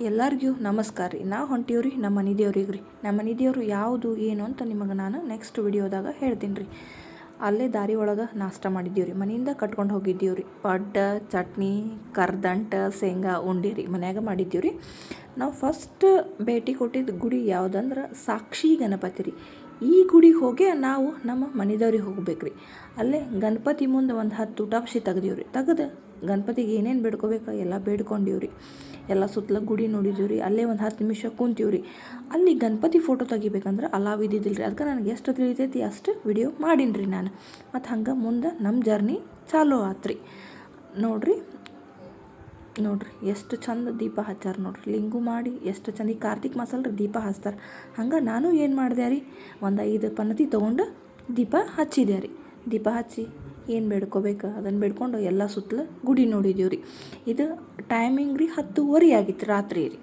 ಎಲ್ಲರಿಗೂ ನಮಸ್ಕಾರ ರೀ. ನಾವು ಹೊಂಟೀವ್ರಿ ನಮ್ಮ ಮನೆ ದೇವ್ರಿಗೆ ರೀ. ನಮ್ಮ ಮನೆ ದೇವರು ಯಾವುದು ಏನು ಅಂತ ನಿಮಗೆ ನಾನು ನೆಕ್ಸ್ಟ್ ವಿಡಿಯೋದಾಗ ಹೇಳ್ತೀನಿ ರೀ. ಅಲ್ಲೇ ದಾರಿ ಒಳಗೆ ನಾಷ್ಟ ಮಾಡಿದ್ದೀವಿ ರೀ. ಮನೆಯಿಂದ ಕಟ್ಕೊಂಡು ಹೋಗಿದ್ದೀವಿ ರೀ. ಪಡ್ಡ, ಚಟ್ನಿ, ಕರ್ದಂಟು, ಶೇಂಗಾ ಉಂಡೆ ರೀ ಮನ್ಯಾಗ ಮಾಡಿದ್ದೀವಿ ರೀ. ನಾವು ಫಸ್ಟ್ ಭೇಟಿ ಕೊಟ್ಟಿದ್ದು ಗುಡಿ ಯಾವುದಂದ್ರೆ ಸಾಕ್ಷಿ ಗಣಪತಿ ರೀ. ಈ ಗುಡಿಗೆ ಹೋಗಿ ನಾವು ನಮ್ಮ ಮನೆದವ್ರಿಗೆ ಹೋಗ್ಬೇಕು ರೀ. ಅಲ್ಲೇ ಗಣಪತಿ ಮುಂದೆ ಒಂದು 10 ಊಟಾಪ್ಸಿ ತೆಗ್ದೀವಿ ರೀ. ತೆಗೆದು ಗಣಪತಿಗೆ ಏನೇನು ಬೇಡ್ಕೋಬೇಕು ಎಲ್ಲ ಬೇಡ್ಕೊಂಡೀವಿ ರೀ. ಎಲ್ಲ ಸುತ್ತಲ ಗುಡಿ ನೋಡಿದ್ದೀವಿ ರೀ. ಅಲ್ಲೇ ಒಂದು 10 ನಿಮಿಷ ಕೂತೀವಿ ರೀ. ಅಲ್ಲಿ ಗಣಪತಿ ಫೋಟೋ ತೆಗಿಬೇಕಂದ್ರೆ ಅಲಾವ್ ಇದ್ದಿದ್ದಿಲ್ಲ ರೀ. ಅದಕ್ಕೆ ನನಗೆ ಎಷ್ಟು ತಿಳಿತೈತಿ ಅಷ್ಟು ವಿಡಿಯೋ ಮಾಡೀನಿ ರೀ ನಾನು. ಮತ್ತು ಹಂಗೆ ಮುಂದೆ ನಮ್ಮ ಜರ್ನಿ ಚಾಲೂ ಆತು ರೀ. ನೋಡಿರಿ ಎಷ್ಟು ಚಂದ ದೀಪ ಹಚ್ಚಾರ ನೋಡ್ರಿ. ಲಿಂಗು ಮಾಡಿ ಎಷ್ಟು ಚಂದ. ಈ ಕಾರ್ತಿಕ್ ಮಾಸಲ್ ರೀ ದೀಪ ಹಚ್ತಾರೆ. ಹಂಗೆ ನಾನು ಏನು ಮಾಡಿದೆ ರೀ, ಒಂದು 5 ಪಣತಿ ತೊಗೊಂಡು ದೀಪ ಹಚ್ಚಿದೆ ರೀ. ದೀಪ ಹಚ್ಚಿ ಏನು ಬೇಡ್ಕೋಬೇಕು ಅದನ್ನು ಬೇಡ್ಕೊಂಡು ಎಲ್ಲ ಸುತ್ತಲೂ ಗುಡಿ ನೋಡಿದ್ದೀವಿ ರೀ. ಇದು ಟೈಮಿಂಗ್ ರೀ 10:30 ಆಗಿತ್ತು ರಾತ್ರಿ ರೀ.